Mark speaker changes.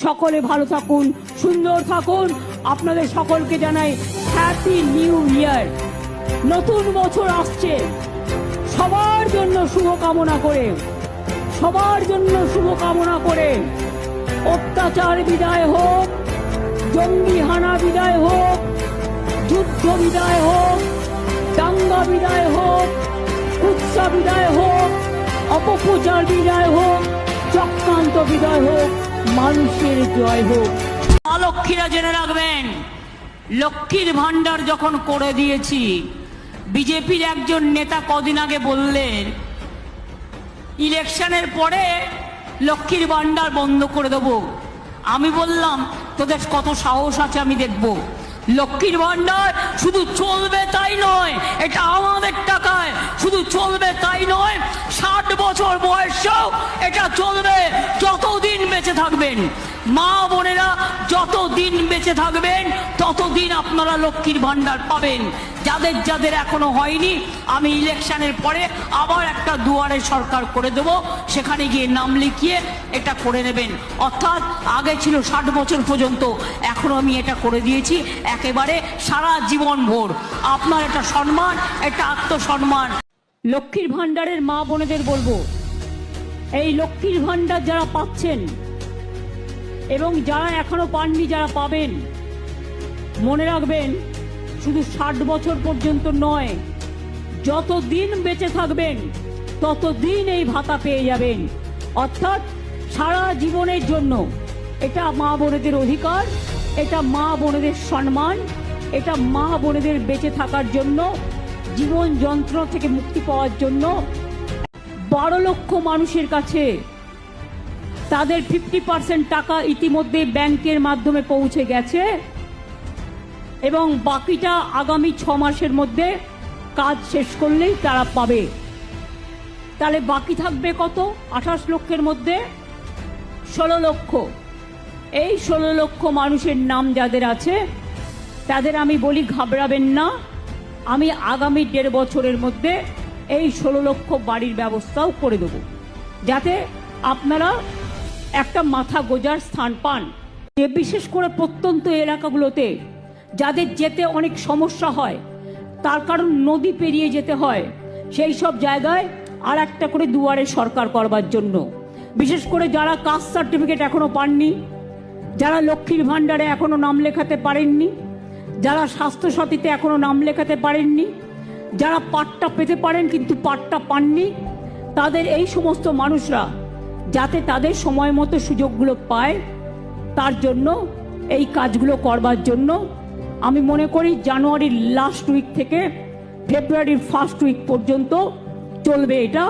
Speaker 1: সকলে ভালো থাকুন, সুন্দর থাকুন। আপনাদের সকলকে জানাই হ্যাপি নিউ ইয়ার। নতুন বছর আসছে, সবার জন্য শুভকামনা করে, সবার জন্য শুভকামনা করে অত্যাচার বিদায় হোক, জঙ্গি হানা বিদায় হোক, যুদ্ধ বিদায় হোক, দাঙ্গা বিদায় হোক, কুৎসা বিদায় হোক, অপপ্রচার বিদায় হোক, চক্রান্ত বিদায় হোক, মানুষের জয় হোক। মা লক্ষ্মীরা জেনে রাখবেন, লক্ষ্মীর ভান্ডার যখন করে দিয়েছি, বিজেপির একজন নেতা কদিন আগে বললেন ইলেকশনের পরে লক্ষ্মীর ভান্ডার বন্ধ করে দেব। আমি বললাম তোদের কত সাহস আছে আমি দেখব। লক্ষ্মীর ভান্ডার শুধু চলবে তাই নয়, এটা আমাদের টাকায়, শুধু চলবে তাই নয়, 60 বছর বয়সেও এটা চলবে যতদিন বেঁচে থাকবেন। মা বোনেরা যতদিন বেঁচে থাকবেন ততদিন আপনারা লক্ষ্মীর ভান্ডার পাবেন। যাদের যাদের এখনো হয়নি, আমি ইলেকশনের পরে আবার একটা দুয়ারে সরকার করে দেব, সেখানে গিয়ে নাম লিখিয়ে এটা করে নেবেন। অর্থাৎ আগে ছিল 60 বছর পর্যন্ত, এখনো আমি এটা করে দিয়েছি একেবারে সারা জীবন ভোর। আপনার একটা সম্মান, একটা আত্মসম্মান। লক্ষ্মীর ভান্ডারের মা বোনেদের বলবো, এই লক্ষ্মীর ভান্ডার যারা পাচ্ছেন এবং যারা এখনো পাননি, যারা পাবেন, মনে রাখবেন শুধু 60 বছর পর্যন্ত নয়, যতদিন বেঁচে থাকবেন ততদিন এই ভাতা পেয়ে যাবেন। অর্থাৎ সারা জীবনের জন্য। এটা মা বোনেদের অধিকার, এটা মা বোনেদের সম্মান, এটা মা বোনেদের বেঁচে থাকার জন্য, জীবন যন্ত্রণা থেকে মুক্তি পাওয়ার জন্য। 12 লক্ষ মানুষের কাছে তাদের 50% টাকা ইতিমধ্যে ব্যাংকের মাধ্যমে পৌঁছে গেছে এবং বাকিটা আগামী 6 মাসের মধ্যে কাজ শেষ করলেই তারা পাবে। তাহলে বাকি থাকবে কত? 28 লক্ষের মধ্যে 16 লক্ষ। এই 16 লক্ষ মানুষের নাম যাদের আছে তাদের আমি বলি ঘাবড়াবেন না, আমি আগামী 1.5 বছরের মধ্যে এই 16 লক্ষ বাড়ির ব্যবস্থাও করে দেব, যাতে আপনারা একটা মাথা গোজার স্থান পান। বিশেষ করে প্রত্যন্ত এলাকাগুলোতে যাদের যেতে অনেক সমস্যা হয়, তার কারণ নদী পেরিয়ে যেতে হয়, সেই সব জায়গায় আর একটা করে দুয়ারে সরকার করবার জন্য। বিশেষ করে যারা কাস্ট সার্টিফিকেট এখনো পাননি, যারা লক্ষ্মীর ভান্ডারে এখনো নাম লেখাতে পারেননি, যারা স্বাস্থ্যসাথীতে এখনো নাম লেখাতে পারেননি, যারা পাট্টা পেতে পারেন কিন্তু পাট্টা পাননি, তাদের এই সমস্ত মানুষরা যাতে তাদের সময় মতো সুযোগগুলো পায়, তার জন্য এই কাজগুলো করবার জন্য আমি মনে করি জানুয়ারির লাস্ট উইক থেকে ফেব্রুয়ারির ফার্স্ট উইক পর্যন্ত চলবে এটা।